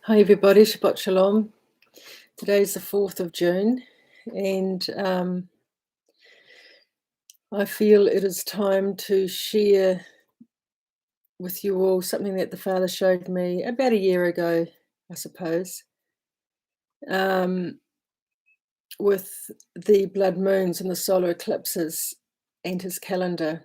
Hi everybody, Shabbat Shalom. Today's the 4th of June and I feel it is time to share with you all something that the Father showed me about a year ago, I suppose, with the blood moons and the solar eclipses and his calendar.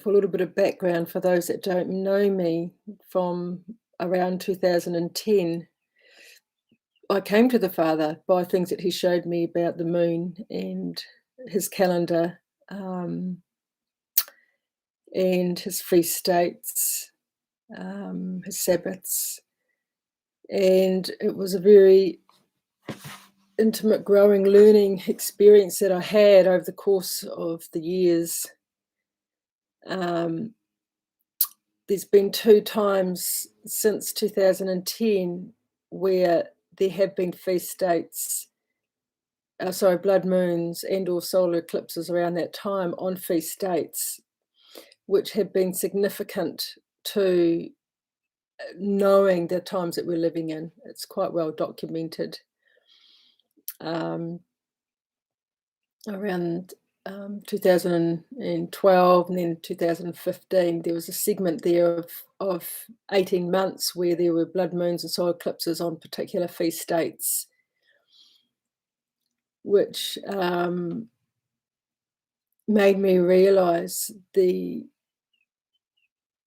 For a little bit of background for those that don't know me, from around 2010, I came to the Father by things that he showed me about the moon and his calendar, and his feast dates, his Sabbaths. And it was a very intimate, growing, learning experience that I had over the course of the years. There's been 2 times since 2010 where there have been feast dates, blood moons and or solar eclipses around that time on feast dates, which have been significant to knowing the times that we're living in. It's quite well documented. Around 2012 and then 2015, there was a segment there of 18 months where there were blood moons and solar eclipses on particular feast dates, which made me realise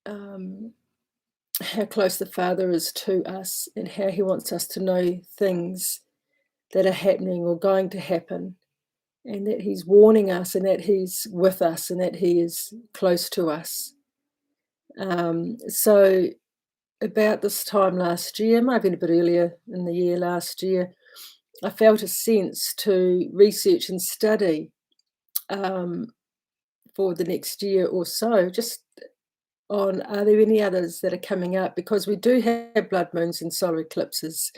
how close the Father is to us and how he wants us to know things that are happening or going to happen, and that he's warning us and that he's with us and that he is close to us. So about this time last year, maybe a bit earlier in the year last year, I felt a sense to research and study for the next year or so, just on, are there any others that are coming up? Because we do have blood moons and solar eclipses,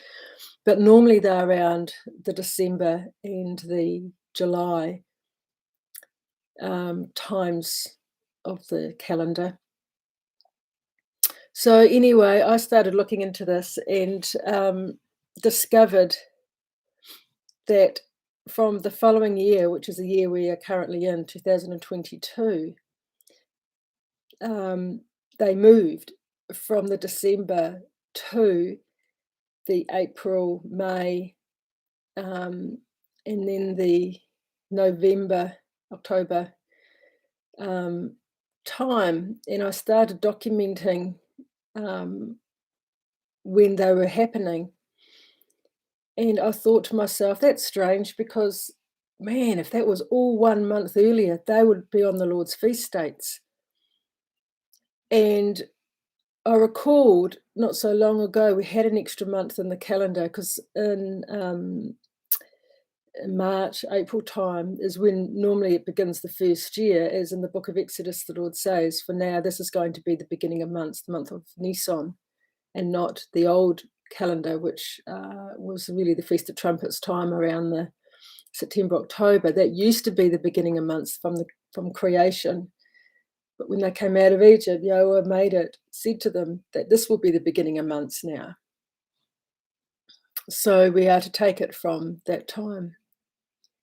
but normally they're around the December and the July times of the calendar. So anyway, I started looking into this and discovered that from the following year, which is the year we are currently in, 2022, they moved from the December to the April, May, and then the November, October time. And I started documenting when they were happening. And I thought to myself, that's strange, because, man, if that was all 1 month earlier, they would be on the Lord's feast dates. And I recalled not so long ago, we had an extra month in the calendar, because in March, April time is when normally it begins the first year, as in the book of Exodus, the Lord says, for now, this is going to be the beginning of months, the month of Nisan, and not the old calendar, which was really the Feast of Trumpets time around the September, October. That used to be the beginning of months from creation. But when they came out of Egypt, Yahweh said to them that this will be the beginning of months now. So we are to take it from that time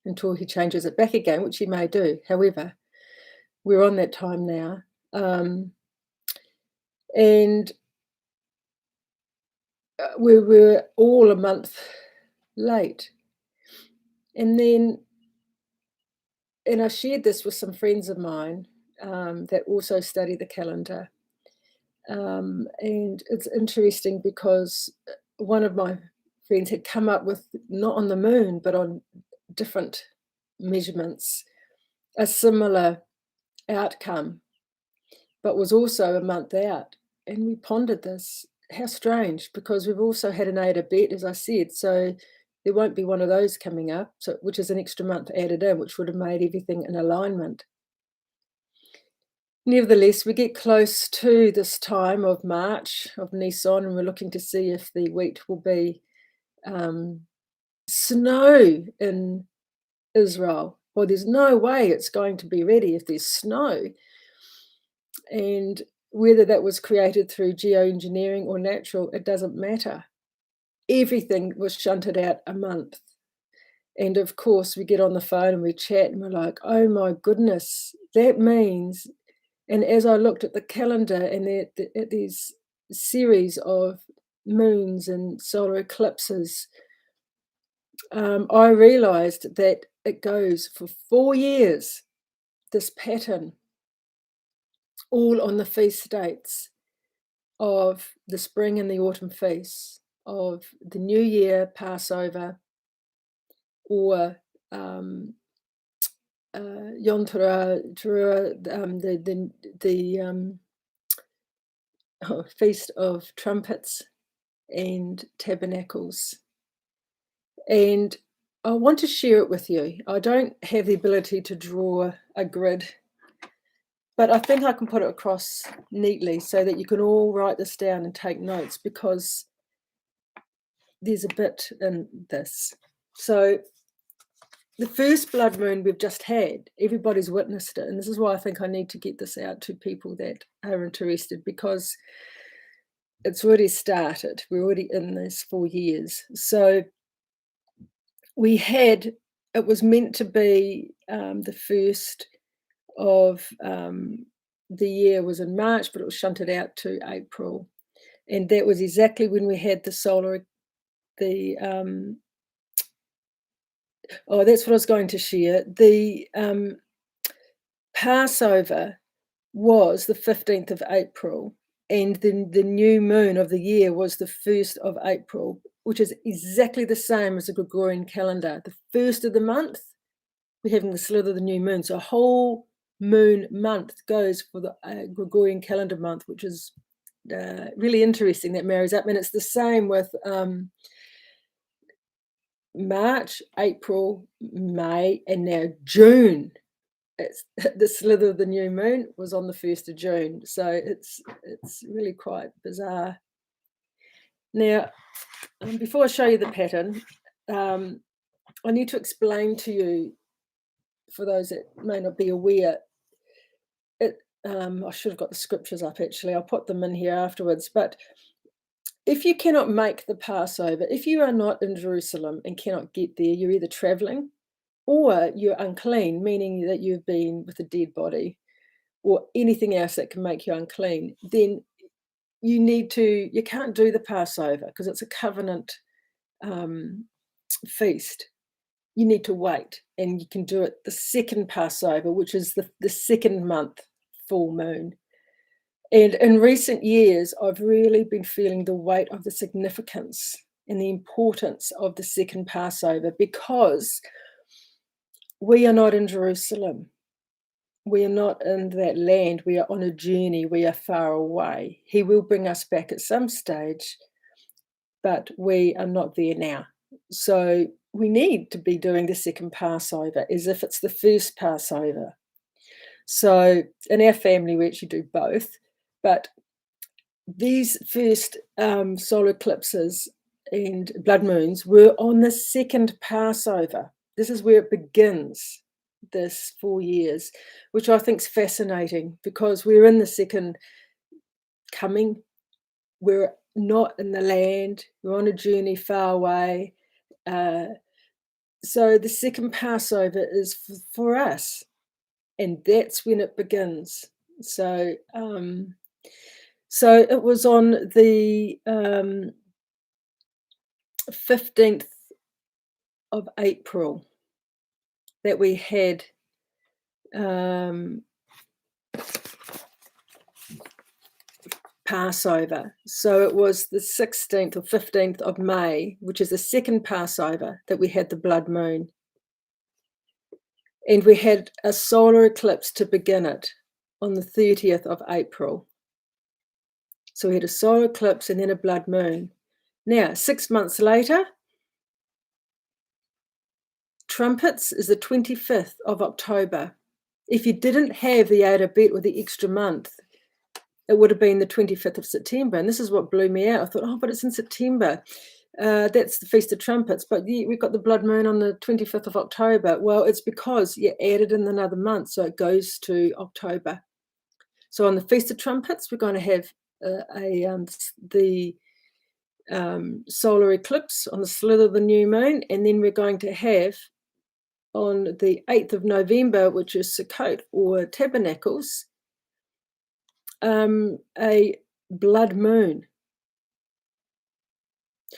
until he changes it back again, which he may do. However, we're on that time now. And we were all a month late. And I shared this with some friends of mine that also study the calendar. And it's interesting because one of my friends had come up with, not on the moon, but on different measurements, a similar outcome, but was also a month out. And we pondered this. How strange, because we've also had an Ada Bet, as I said, so there won't be one of those coming up, which is an extra month added in, which would have made everything in alignment. Nevertheless, we get close to this time of March, of Nisan, and we're looking to see if the wheat will be snow in Israel. Well, there's no way it's going to be ready if there's snow. And whether that was created through geoengineering or natural, it doesn't matter. Everything was shunted out a month. And of course, we get on the phone and we chat and we're like, oh my goodness, that means. And as I looked at the calendar and at these series of moons and solar eclipses, I realized that it goes for 4 years, this pattern, all on the feast dates of the spring and the autumn feasts, of the New Year, Passover, or Yom Teruah, the Feast of Trumpets and Tabernacles. And I want to share it with you. I don't have the ability to draw a grid, but I think I can put it across neatly so that you can all write this down and take notes, because there's a bit in this. So the first blood moon we've just had, everybody's witnessed it. And this is why I think I need to get this out to people that are interested, because it's already started. We're already in this 4 years. So it was meant to be the first of the year was in March, but it was shunted out to April. And that was exactly when we had that's what I was going to share. The Passover was the 15th of April, and then the new moon of the year was the 1st of April, which is exactly the same as the Gregorian calendar. The first of the month, we're having the slither of the new moon. So a whole moon month goes for the Gregorian calendar month, which is really interesting. That marries up. And it's the same with March, April, May, and now June. It's the slither of the new moon was on the 1st of June. So it's really quite bizarre. Now, before I show you the pattern, I need to explain to you, for those that may not be aware, I should have got the scriptures up actually. I'll put them in here afterwards. But if you cannot make the Passover, if you are not in Jerusalem and cannot get there, you're either traveling or you're unclean, meaning that you've been with a dead body or anything else that can make you unclean, then you can't do the Passover because it's a covenant feast. You need to wait, and you can do it the second Passover, which is the second month full moon. And in recent years, I've really been feeling the weight of the significance and the importance of the second Passover, because we are not in Jerusalem. We are not in that land. We are on a journey. We are far away. He will bring us back at some stage, but we are not there now. So we need to be doing the second Passover as if it's the first Passover. So in our family, we actually do both. But these first solar eclipses and blood moons were on the second Passover. This is where it begins, this 4 years, which I think is fascinating, because we're in the second coming. We're not in the land. We're on a journey far away. So the second Passover is for us, and that's when it begins. So it was on the 15th of April that we had Passover. So it was the 16th or 15th of May, which is the second Passover, that we had the blood moon. And we had a solar eclipse to begin it on the 30th of April. So we had a solar eclipse and then a blood moon. Now, 6 months later, Trumpets is the 25th of October. If you didn't have the outer bet or the extra month, it would have been the 25th of September. And this is what blew me out. I thought, but it's in September. That's the Feast of Trumpets. But we've got the blood moon on the 25th of October. Well, it's because you added in another month, so it goes to October. So on the Feast of Trumpets, we're going to have the solar eclipse on the slither of the new moon, and then we're going to have on the 8th of November, which is Sukkot or Tabernacles, a blood moon.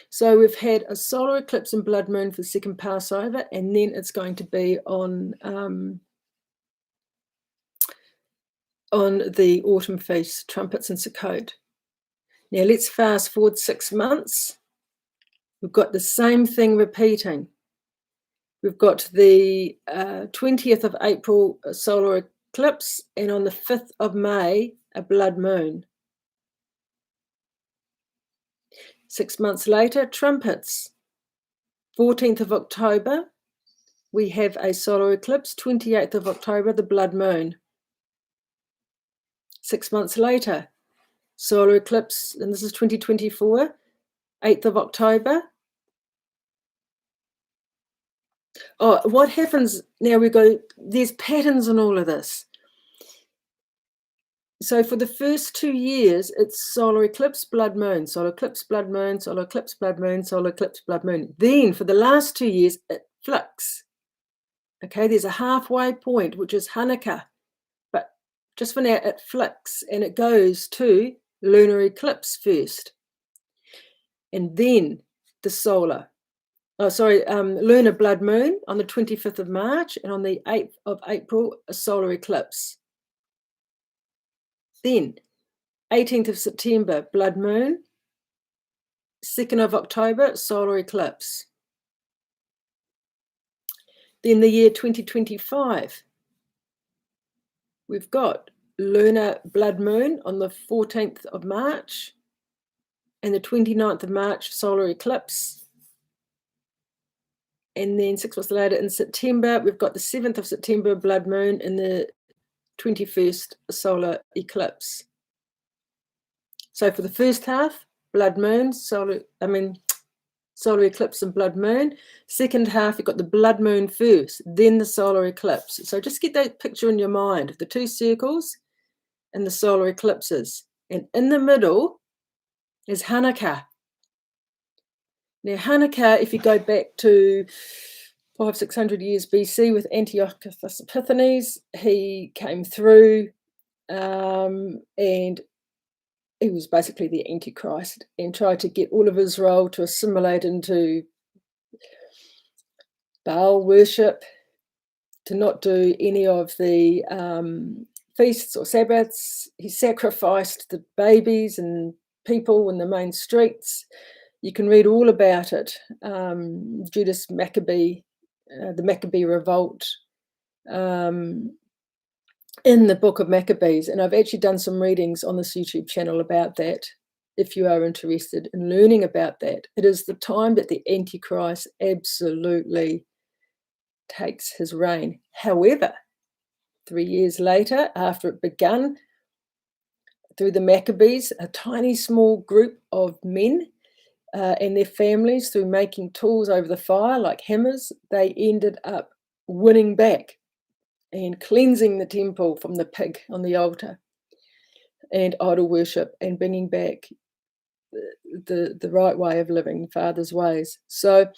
So we've had a solar eclipse and blood moon for the second Passover, and then it's going to be on the autumn feast, Trumpets and Sukkot. Now let's fast forward 6 months. We've got the same thing repeating. We've got the 20th of April, a solar eclipse, and on the 5th of May, a blood moon. 6 months later, Trumpets. 14th of October, we have a solar eclipse. 28th of October, the blood moon. 6 months later, solar eclipse, and this is 2024, 8th of October. Oh, what happens now? There's patterns in all of this. So for the first 2 years, it's solar eclipse, blood moon, solar eclipse, blood moon, solar eclipse, blood moon, solar eclipse, blood moon. Then for the last 2 years, it flicks. Okay, there's a halfway point, which is Hanukkah. But just for now, it flicks and it goes to lunar eclipse first. And then the lunar blood moon on the 25th of March, and on the 8th of April, a solar eclipse. Then 18th of September, blood moon. 2nd of October, solar eclipse. Then the year 2025, we've got lunar blood moon on the 14th of March and the 29th of March, solar eclipse. And then 6 months later in September, we've got the 7th of September, blood moon, and the 21st, solar eclipse. So for the first half, blood moon, solar eclipse and blood moon. Second half, you've got the blood moon first, then the solar eclipse. So just get that picture in your mind of the two circles and the solar eclipses. And in the middle is Hanukkah. Now, Hanukkah, if you go back to 500-600 years BC with Antiochus Epiphanes, he came through and he was basically the Antichrist and tried to get all of Israel to assimilate into Baal worship, to not do any of the feasts or Sabbaths. He sacrificed the babies and people in the main streets. You can read all about it. Judas Maccabee, the Maccabee revolt, in the book of Maccabees. And I've actually done some readings on this YouTube channel about that, if you are interested in learning about that. It is the time that the Antichrist absolutely takes his reign. However, 3 years later, after it begun, through the Maccabees, a tiny small group of men and their families, through making tools over the fire like hammers, they ended up winning back and cleansing the temple from the pig on the altar and idol worship, and bringing back the right way of living, Father's ways. So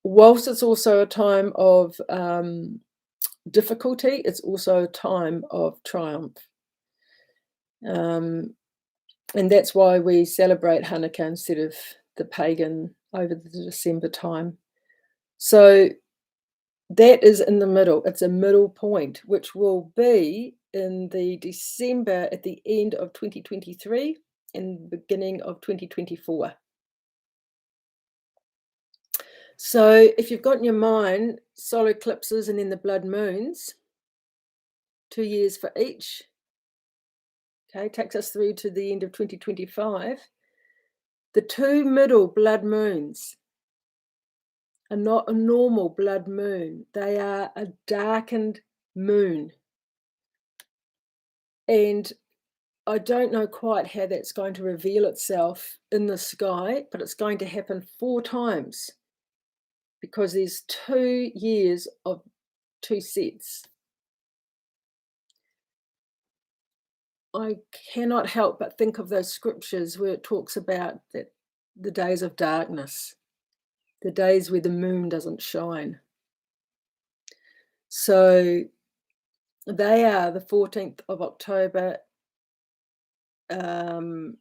whilst it's also a time of difficulty, it's also a time of triumph. And that's why we celebrate Hanukkah instead of the pagan over the December time. So that is in the middle. It's a middle point, which will be in the December at the end of 2023 and beginning of 2024. So if you've got in your mind solar eclipses and then the blood moons, 2 years for each, okay, takes us through to the end of 2025. The two middle blood moons are not a normal blood moon. They are a darkened moon. And I don't know quite how that's going to reveal itself in the sky, but it's going to happen 4 times because there's 2 years of 2 sets. I cannot help but think of those scriptures where it talks about that the days of darkness, the days where the moon doesn't shine. So they are the 14th of October, the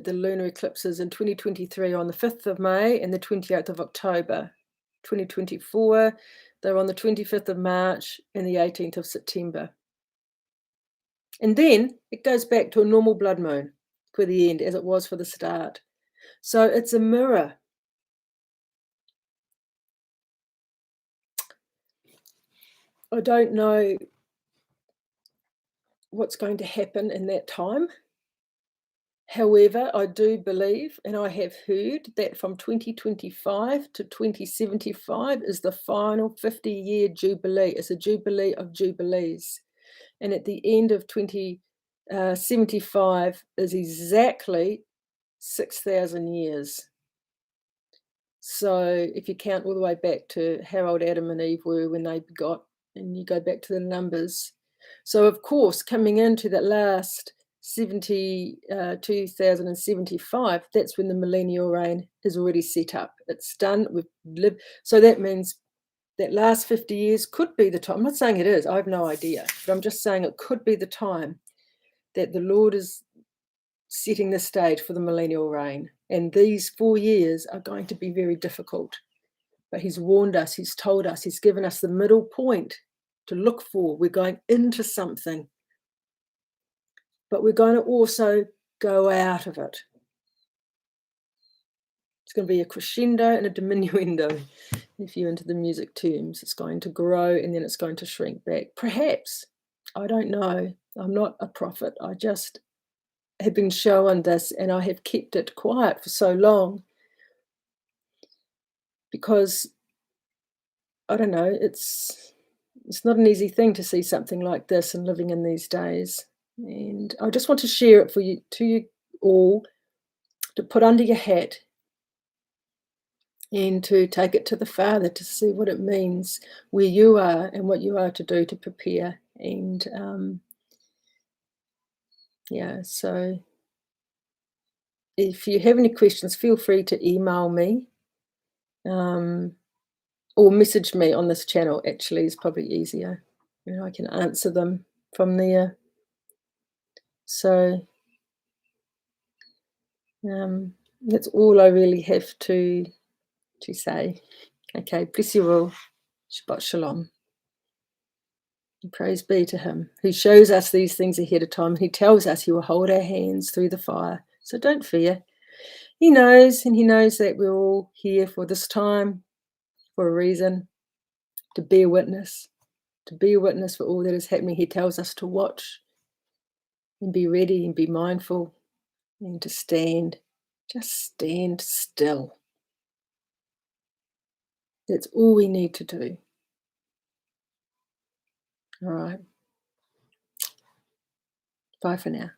lunar eclipses in 2023 on the 5th of May and the 28th of October. 2024, they're on the 25th of March and the 18th of September. And then it goes back to a normal blood moon for the end, as it was for the start. So it's a mirror. I don't know what's going to happen in that time. However, I do believe, and I have heard, that from 2025 to 2075 is the final 50-year jubilee. It's a jubilee of jubilees. And at the end of 2075 is exactly 6,000 years. So if you count all the way back to how old Adam and Eve were when they begot, and you go back to the numbers. So of course, coming into that last 2075, that's when the millennial reign is already set up. It's done. We've lived. So that means that last 50 years could be the time. I'm not saying it is. I have no idea. But I'm just saying it could be the time that the Lord is setting the stage for the millennial reign. And these 4 years are going to be very difficult. But he's warned us, he's told us, he's given us the middle point to look for. We're going into something, but we're going to also go out of it. It's going to be a crescendo and a diminuendo. If you're into the music terms, it's going to grow and then it's going to shrink back. Perhaps. I don't know. I'm not a prophet. I just have been shown this and I have kept it quiet for so long because, I don't know, it's not an easy thing to see something like this and living in these days. And I just want to share it to you all, to put under your hat and to take it to the Father to see what it means where you are and what you are to do to prepare. And so if you have any questions, feel free to email me or message me on this channel. Actually is probably easier. I can answer them from there. So that's all I really have to say. Okay, bless you all. Shabbat shalom. And praise be to him who shows us these things ahead of time. He tells us he will hold our hands through the fire. So don't fear. He knows, and he knows that we're all here for this time, for a reason, to bear witness, for all that is happening. He tells us to watch and be ready and be mindful and to stand. Just stand still. That's all we need to do. All right. Bye for now.